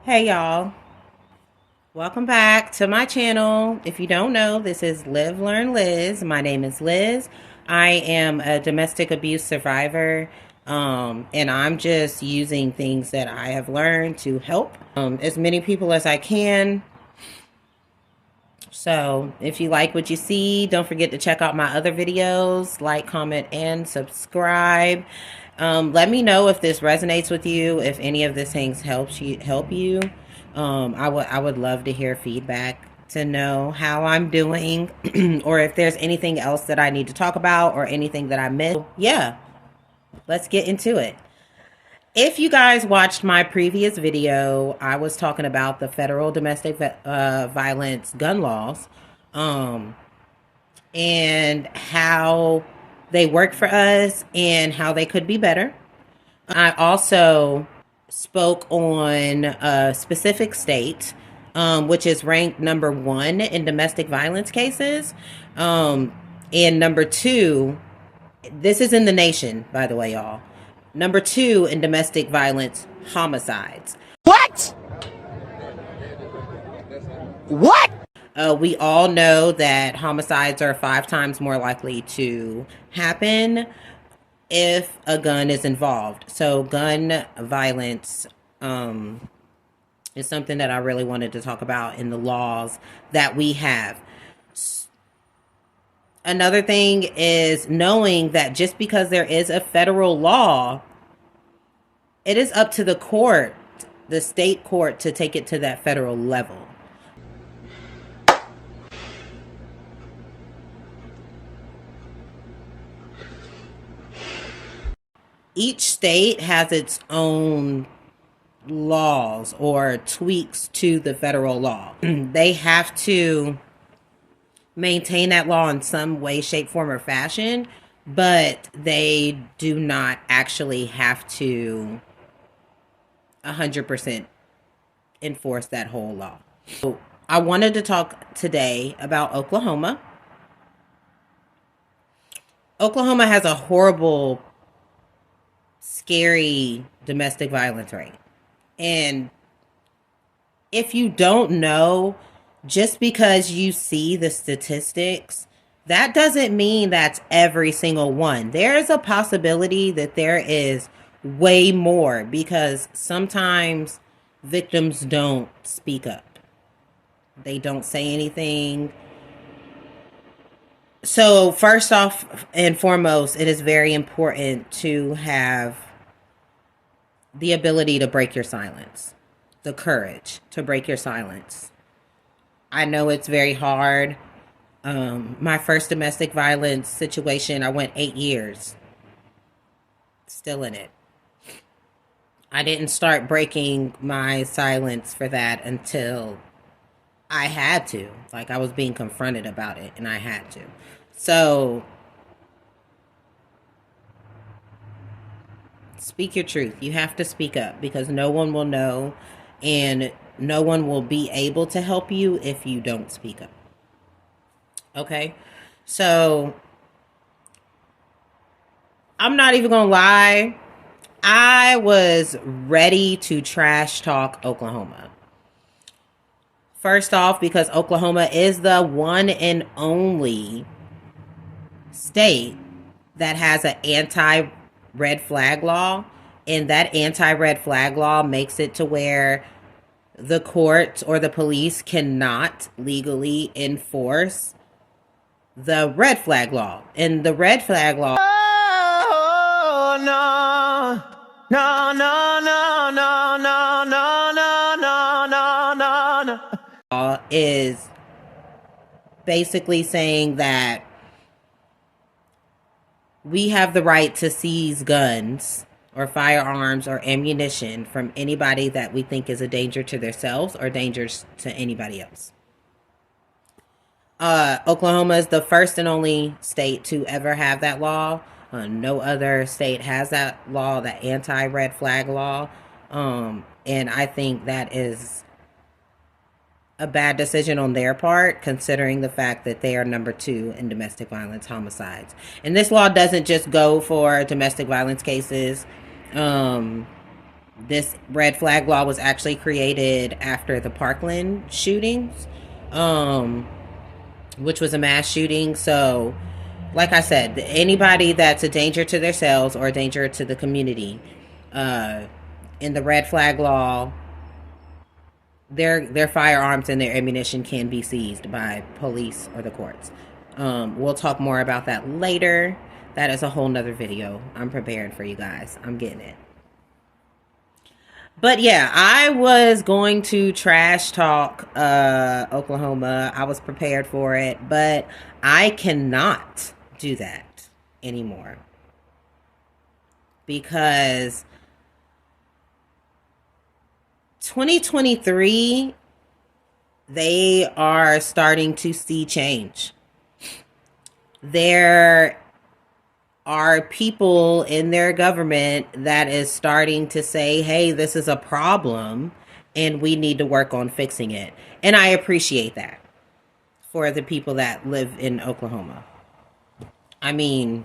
Hey y'all, welcome back to my channel. If you don't know, this is Live Learn Liz. My name is Liz. I am a domestic abuse survivor, and I'm just using things that I have learned to help as many people as I can. So if you like what you see, don't forget to check out my other videos, like, comment, and subscribe. Let me know if this resonates with you, if any of these things help you. I would love to hear feedback to know how I'm doing or if there's anything else that I need to talk about or anything that I missed. Yeah, let's get into it. If you guys watched my previous video, I was talking about the federal domestic violence gun laws, um, and how they work for us and how they could be better. I also spoke on a specific state, which is ranked number one in domestic violence cases. Um, and number two, this is in the nation, by the way, y'all. Number two in domestic violence homicides. What? What? We all know that homicides are 5 times more likely to happen if a gun is involved. So gun violence is something that I really wanted to talk about in the laws that we have. Another thing is knowing that just because there is a federal law, it is up to the court, the state court, to take it to that federal level. Each state has its own laws or tweaks to the federal law. They have to maintain that law in some way, shape, form, or fashion, but they do not actually have to 100% enforce that whole law. So I wanted to talk today about Oklahoma. Oklahoma has a horrible, scary domestic violence rate. And if you don't know, just because you see the statistics, that doesn't mean that's every single one. There is a possibility that there is way more because sometimes victims don't speak up. They don't say anything. So, first off and foremost, it is very important to have the ability to break your silence, the courage to break your silence. I know it's very hard. My first domestic violence situation, I went 8 years, still in it. I didn't start breaking my silence for that until I had to. Like, I was being confronted about it and I had to. So, speak your truth. You have to speak up because no one will know and no one will be able to help you if you don't speak up. Okay? So, I'm not even gonna lie. I was ready to trash talk Oklahoma. First off, because Oklahoma is the one and only state that has an anti-red flag law, and that anti-red flag law makes it to where the courts or the police cannot legally enforce the red flag law. And the red flag law, Oh, no. No, no, no, no, no, no, no, no, no, no. is basically saying that we have the right to seize guns or firearms or ammunition from anybody that we think is a danger to themselves or dangerous to anybody else. Oklahoma is the first and only state to ever have that law. No other state has that law, that anti-red flag law. And I think that is a bad decision on their part, considering the fact that they are number two in domestic violence homicides. And this law doesn't just go for domestic violence cases. This red flag law was actually created after the Parkland shootings, which was a mass shooting. So, like I said, anybody that's a danger to themselves or a danger to the community, in the red flag law, their firearms and their ammunition can be seized by police or the courts. We'll talk more about that later. That is a whole nother video. I'm preparing for you guys. I'm getting it. But yeah, I was going to trash talk Oklahoma. I was prepared for it, but I cannot do that anymore because 2023, they are starting to see change. There are people in their government that is starting to say, hey, this is a problem and we need to work on fixing it. And I appreciate that for the people that live in Oklahoma. I mean,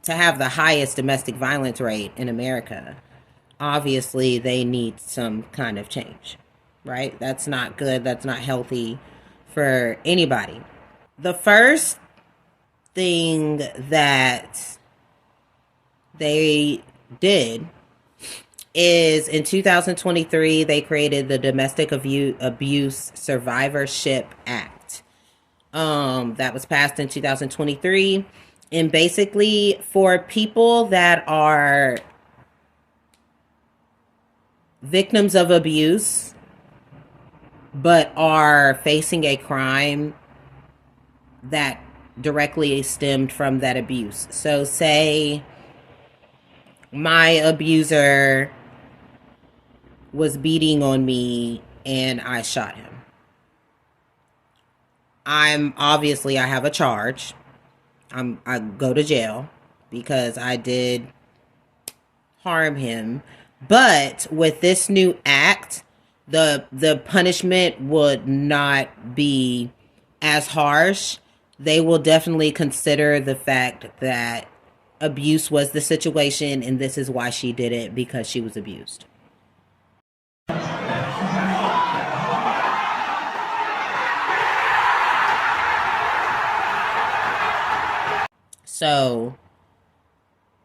to have the highest domestic violence rate in America, obviously they need some kind of change, right? That's not good. That's not healthy for anybody. The first thing that they did is in 2023, they created the Domestic Abuse Survivorship Act. That was passed in 2023. And basically, for people that are victims of abuse but are facing a crime that directly stemmed from that abuse. So say my abuser was beating on me and I shot him. I have a charge. I go to jail because I did harm him. But with this new act, the punishment would not be as harsh. They will definitely consider the fact that abuse was the situation and this is why she did it, because she was abused. So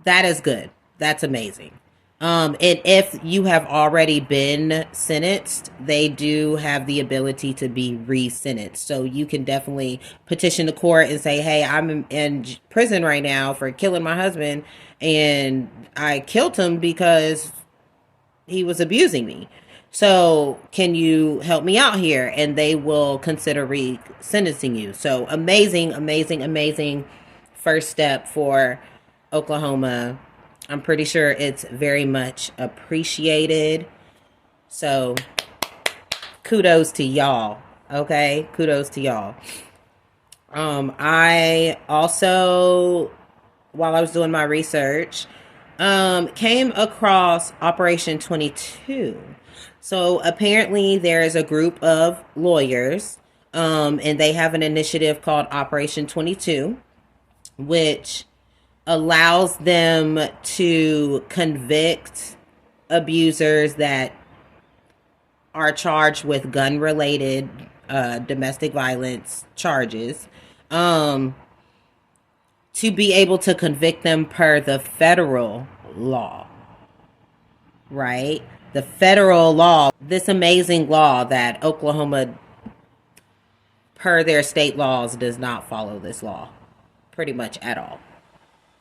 that is good. That's amazing. And if you have already been sentenced, they do have the ability to be re-sentenced. So you can definitely petition the court and say, hey, I'm in prison right now for killing my husband, and I killed him because he was abusing me. So can you help me out here? And they will consider re-sentencing you. So amazing, amazing, amazing first step for Oklahoma. I'm pretty sure it's very much appreciated. So kudos to y'all. Okay, kudos to y'all. I also, while I was doing my research, came across Operation 22. So apparently there is a group of lawyers, and they have an initiative called Operation 22, which allows them to convict abusers that are charged with gun-related domestic violence charges, to be able to convict them per the federal law, right? The federal law, this amazing law that Oklahoma, per their state laws, does not follow this law pretty much at all.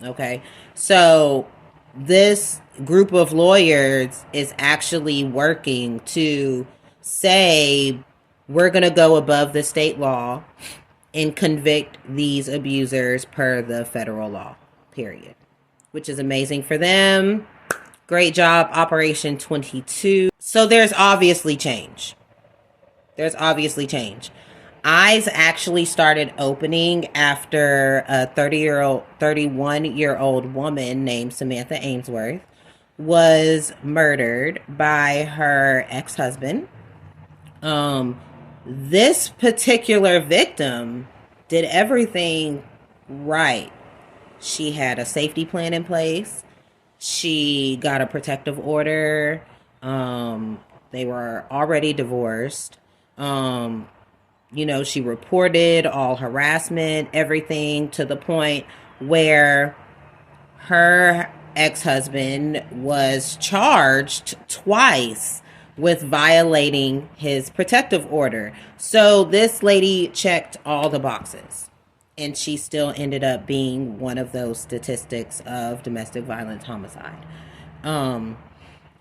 Okay, so this group of lawyers is actually working to say, we're going to go above the state law and convict these abusers per the federal law, period. Which is amazing for them. Great job, Operation 22. So there's obviously change. There's obviously change. Eyes actually started opening after a 31-year-old woman named Samantha Ainsworth was murdered by her ex-husband. This particular victim did everything right. She had a safety plan in place. She got a protective order. They were already divorced. She reported all harassment, everything, to the point where her ex-husband was charged twice with violating his protective order. So this lady checked all the boxes, and she still ended up being one of those statistics of domestic violence homicide.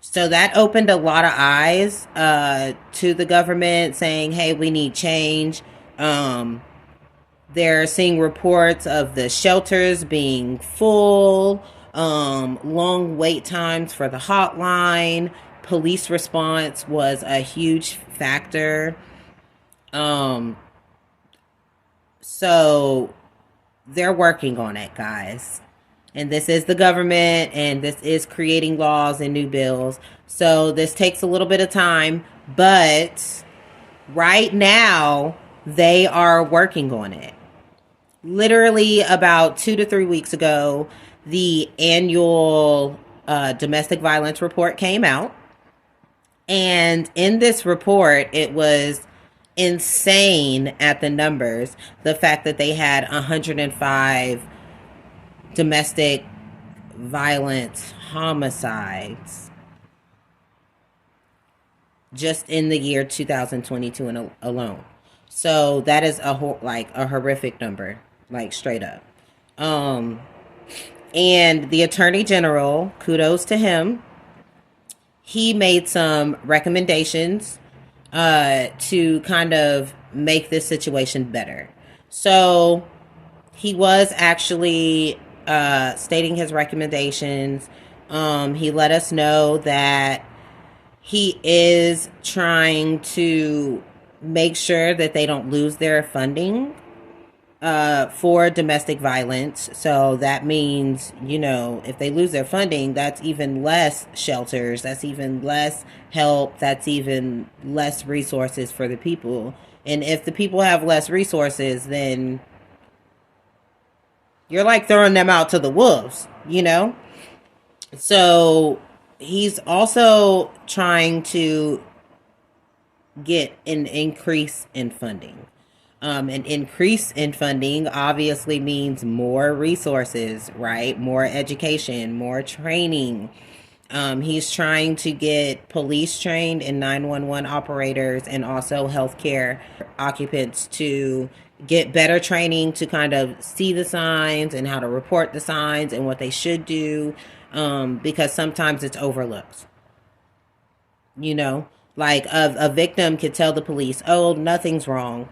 So that opened a lot of eyes to the government, saying, hey, we need change. They're seeing reports of the shelters being full, long wait times for the hotline. Police response was a huge factor. So they're working on it, guys. And this is the government, and this is creating laws and new bills. So this takes a little bit of time, but right now they are working on it. Literally about 2 to 3 weeks ago, the annual domestic violence report came out. And in this report, it was insane at the numbers. The fact that they had 105 domestic violence homicides just in the year 2022 alone. So that is a horrific number, like straight up. And the Attorney General, kudos to him, he made some recommendations to kind of make this situation better. So he was actually stating his recommendations. He let us know that he is trying to make sure that they don't lose their funding for domestic violence. So that means, if they lose their funding, that's even less shelters, that's even less help, that's even less resources for the people. And if the people have less resources, then you're like throwing them out to the wolves, So he's also trying to get an increase in funding. An increase in funding obviously means more resources, right? More education, more training. He's trying to get police trained and 911 operators and also healthcare occupants to get better training to kind of see the signs and how to report the signs and what they should do, because sometimes it's overlooked. Like a victim could tell the police, oh, nothing's wrong,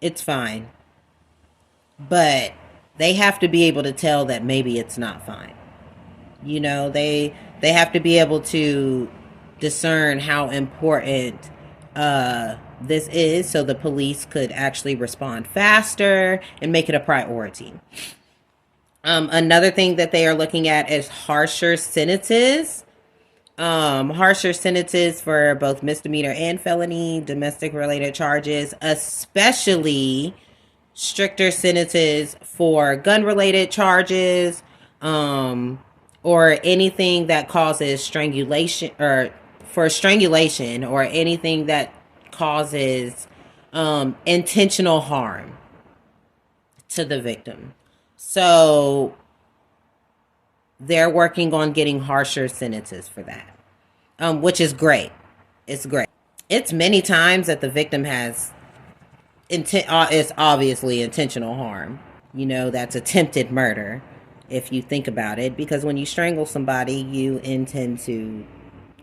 it's fine. But they have to be able to tell that maybe it's not fine. They have to be able to discern how important this is, so the police could actually respond faster and make it a priority. Another thing that they are looking at is harsher sentences. Harsher sentences for both misdemeanor and felony domestic related charges, especially stricter sentences for gun related charges, or anything that causes strangulation, or for strangulation, or anything that causes intentional harm to the victim. So they're working on getting harsher sentences for that, which is great. It's great. It's many times that the victim has it's obviously intentional harm. That's attempted murder, if you think about it, because when you strangle somebody, you intend to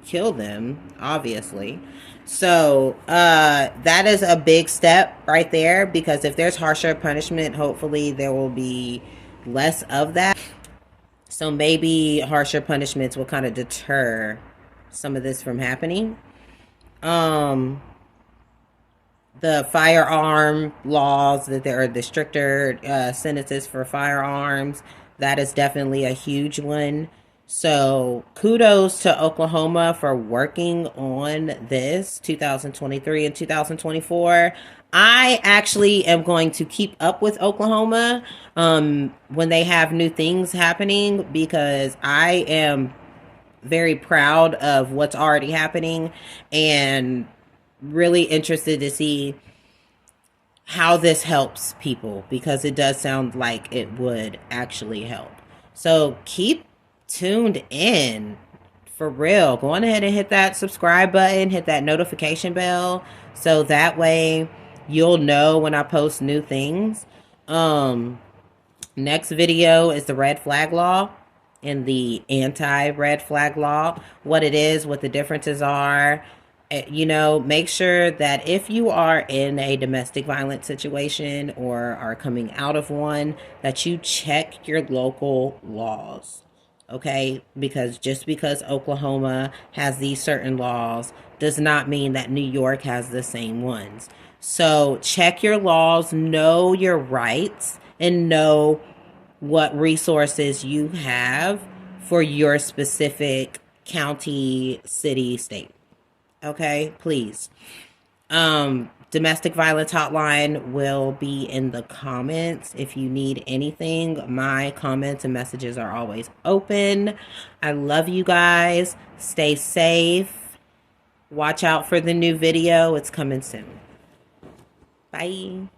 kill them, obviously. So that is a big step right there, because if there's harsher punishment, hopefully there will be less of that. So maybe harsher punishments will kind of deter some of this from happening. The firearm laws, that there are the stricter sentences for firearms, that is definitely a huge one. So kudos to Oklahoma for working on this 2023 and 2024. I actually am going to keep up with Oklahoma when they have new things happening, because I am very proud of what's already happening and really interested to see how this helps people, because it does sound like it would actually help. So keep tuned in, for real. Go on ahead and hit that subscribe button, hit that notification bell, so that way you'll know when I post new things. Next video is the red flag law and the anti-red flag law, what it is, what the differences are. You know, make sure that if you are in a domestic violence situation or are coming out of one, that you check your local laws. Okay, because just because Oklahoma has these certain laws does not mean that New York has the same ones. So check your laws, know your rights, and know what resources you have for your specific county, city, state. Okay, please. Domestic violence hotline will be in the comments if you need anything. My comments and messages are always open. I love you guys. Stay safe. Watch out for the new video. It's coming soon. Bye.